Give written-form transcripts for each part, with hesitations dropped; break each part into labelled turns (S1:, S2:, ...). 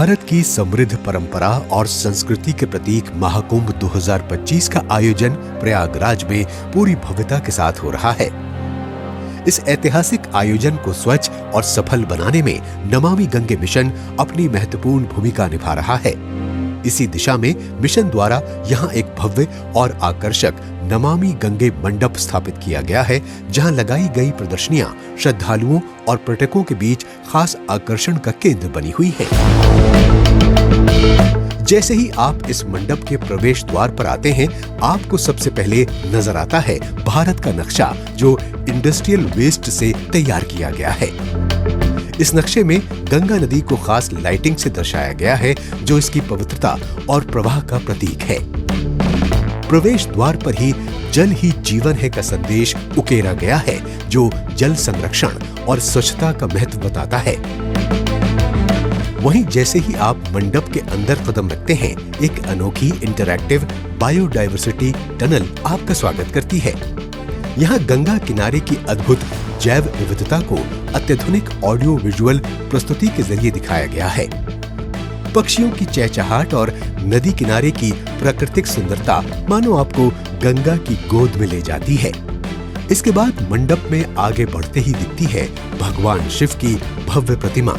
S1: भारत की समृद्ध परंपरा और संस्कृति के प्रतीक महाकुंभ 2025 का आयोजन प्रयागराज में पूरी भव्यता के साथ हो रहा है। इस ऐतिहासिक आयोजन को स्वच्छ और सफल बनाने में नमामि गंगे मिशन अपनी महत्वपूर्ण भूमिका निभा रहा है। इसी दिशा में मिशन द्वारा यहाँ एक भव्य और आकर्षक नमामि गंगे मंडप स्थापित किया गया है, जहाँ लगाई गई प्रदर्शनियां श्रद्धालुओं और पर्यटकों के बीच खास आकर्षण का केंद्र बनी हुई है। जैसे ही आप इस मंडप के प्रवेश द्वार पर आते हैं, आपको सबसे पहले नजर आता है भारत का नक्शा, जो इंडस्ट्रियल वेस्ट से तैयार किया गया है। इस नक्शे में गंगा नदी को खास लाइटिंग से दर्शाया गया है, जो इसकी पवित्रता और प्रवाह का प्रतीक है। प्रवेश द्वार पर ही जीवन है का संदेश उकेरा गया है, जो जल संरक्षण और स्वच्छता का महत्व बताता है। वहीं जैसे ही आप मंडप के अंदर कदम रखते हैं, एक अनोखी इंटरैक्टिव बायोडायवर्सिटी टनल आपका स्वागत करती है। यहाँ गंगा किनारे की अद्भुत जैव विविधता को अत्याधुनिक ऑडियो विजुअल प्रस्तुति के जरिए दिखाया गया है। पक्षियों की चहचहाट और नदी किनारे की प्राकृतिक सुंदरता मानो आपको गंगा की गोद में ले जाती है। इसके बाद मंडप में आगे बढ़ते ही दिखती है भगवान शिव की भव्य प्रतिमा।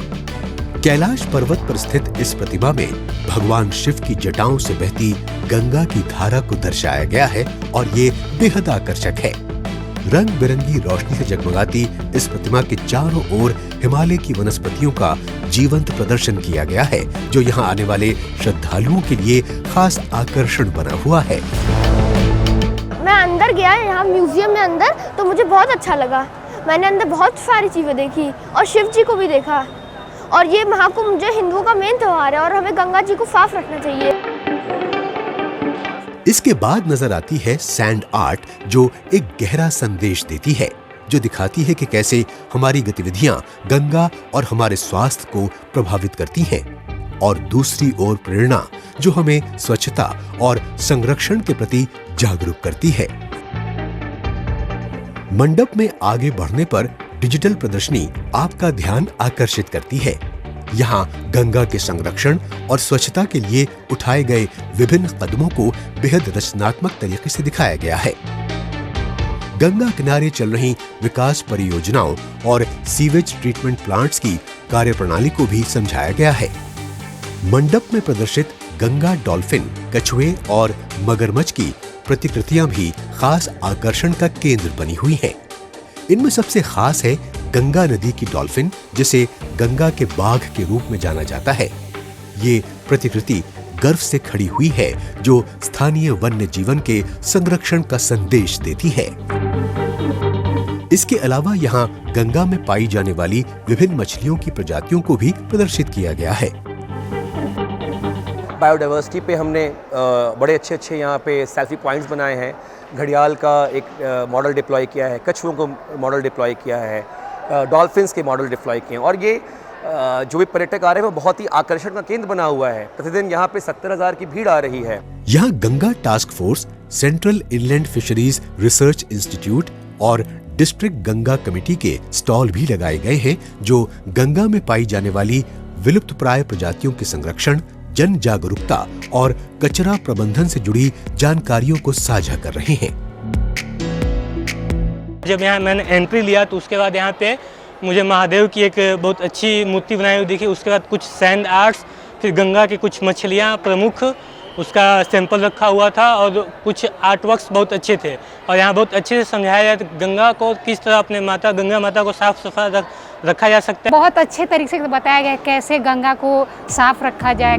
S1: कैलाश पर्वत पर स्थित इस प्रतिमा में भगवान शिव की जटाओं से बहती गंगा की धारा को दर्शाया गया है और ये बेहद आकर्षक है। रंग बिरंगी रोशनी से जगमगाती इस प्रतिमा के चारों ओर हिमालय की वनस्पतियों का जीवंत प्रदर्शन किया गया है, जो यहाँ आने वाले श्रद्धालुओं के लिए खास आकर्षण बना हुआ है।
S2: मैं अंदर गया यहाँ म्यूजियम में अंदर, तो मुझे बहुत अच्छा लगा। मैंने अंदर बहुत सारी चीजें देखी और शिव जी को भी देखा। और ये महाकुंभ जो हिंदुओं का मेन त्योहार है और हमें गंगा जी को साफ रखना चाहिए।
S1: इसके बाद नजर आती है सैंड आर्ट, जो एक गहरा संदेश देती है, जो दिखाती है कि कैसे हमारी गतिविधियां गंगा और हमारे स्वास्थ्य को प्रभावित करती हैं। और दूसरी ओर प्रेरणा, जो हमें स्वच्छता और संरक्षण के प्रति जागरूक करती है। मंडप में आगे बढ़ने पर डिजिटल प्रदर्शनी आपका ध्यान आकर्षित करती है। यहाँ गंगा के संरक्षण और स्वच्छता के लिए उठाए गए विभिन्न कदमों को बेहद रचनात्मक तरीके से दिखाया गया है। गंगा किनारे चल रही विकास परियोजनाओं और सीवेज ट्रीटमेंट प्लांट्स की कार्यप्रणाली को भी समझाया गया है। मंडप में प्रदर्शित गंगा डॉल्फिन, कछुए और मगरमच्छ की प्रतिकृतियां भी खास आकर्षण का केंद्र बनी हुई हैं। इनमें सबसे खास है गंगा नदी की डॉल्फिन, जिसे गंगा के बाघ के रूप में जाना जाता है। ये प्रतिकृति गर्व से खड़ी हुई है, जो स्थानीय वन्य जीवन के संरक्षण का संदेश देती है। इसके अलावा यहाँ गंगा में पाई जाने वाली विभिन्न मछलियों की प्रजातियों को भी प्रदर्शित किया गया है।
S3: बायोडाइवर्सिटी पे हमने बड़े अच्छे यहाँ पे सेल्फी पॉइंट्स बनाए हैं। घड़ियाल का एक मॉडल डिप्लॉय किया है, कछुओं को मॉडल डिप्लॉय किया है, डॉल्फिन्स के मॉडल डिप्लॉय किए हैं। और ये जो भी पर्यटक आ रहे हैं वो बहुत ही आकर्षण का केंद्र बना हुआ है। प्रतिदिन यहाँ पे 70,000 की भीड़ आ रही है।
S1: यहाँ Ganga task force, central inland fisheries research institute और डिस्ट्रिक्ट गंगा कमेटी के स्टॉल भी लगाए गए हैं, जो गंगा में पाई जाने वाली विलुप्तप्राय प्रजातियों के संरक्षण, जन जागरूकता और कचरा प्रबंधन से जुड़ी जानकारियों को साझा कर रहे हैं।
S4: जब यहाँ मैंने एंट्री लिया तो उसके बाद यहाँ पे मुझे महादेव की एक बहुत अच्छी मूर्ति बनाई हुई दिखी। उसके बाद कुछ सैंड आर्ट्स, फिर गंगा की कुछ मछलियाँ प्रमुख, उसका सैंपल रखा हुआ था और कुछ आर्ट वर्क्स बहुत अच्छे थे। और यहाँ बहुत अच्छे से समझाया जाए गंगा को किस तरह अपने गंगा माता को साफ सफा रखा जा सकता है।
S5: बहुत अच्छे तरीके से बताया गया कैसे गंगा को साफ रखा जाए।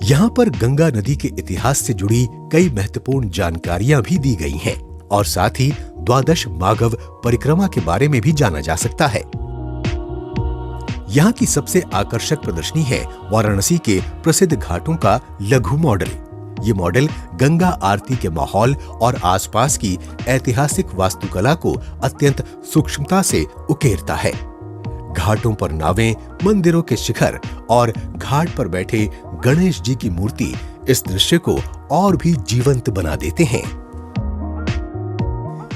S1: यहाँ पर गंगा नदी के इतिहास से जुड़ी कई महत्वपूर्ण जानकारियां भी दी गई हैं और साथ ही द्वादश माघव परिक्रमा के बारे में भी जाना जा सकता है। यहाँ की सबसे आकर्षक प्रदर्शनी है वाराणसी के प्रसिद्ध घाटों का लघु मॉडल। ये मॉडल गंगा आरती के माहौल और आसपास की ऐतिहासिक वास्तुकला को अत्यंत सूक्ष्मता से उकेरता है। घाटों पर नावें, मंदिरों के शिखर और घाट पर बैठे गणेश जी की मूर्ति इस दृश्य को और भी जीवंत बना देते हैं।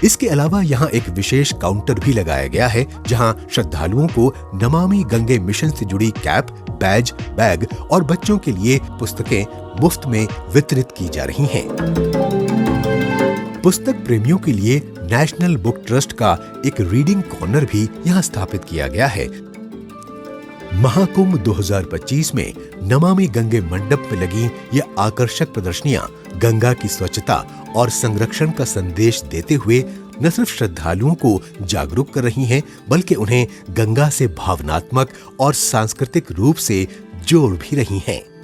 S1: इसके अलावा यहाँ एक विशेष काउंटर भी लगाया गया है जहाँ श्रद्धालुओं को नमामि गंगे मिशन से जुड़ी कैप, बैज, बैग और बच्चों के लिए पुस्तकें मुफ्त में वितरित की जा रही हैं। पुस्तक प्रेमियों के लिए नेशनल बुक ट्रस्ट का एक रीडिंग कॉर्नर भी यहाँ स्थापित किया गया है। महाकुंभ 2025 में नमामि गंगे मंडप में लगी ये आकर्षक प्रदर्शनियां गंगा की स्वच्छता और संरक्षण का संदेश देते हुए न सिर्फ श्रद्धालुओं को जागरूक कर रही हैं, बल्कि उन्हें गंगा से भावनात्मक और सांस्कृतिक रूप से जोड़ भी रही हैं।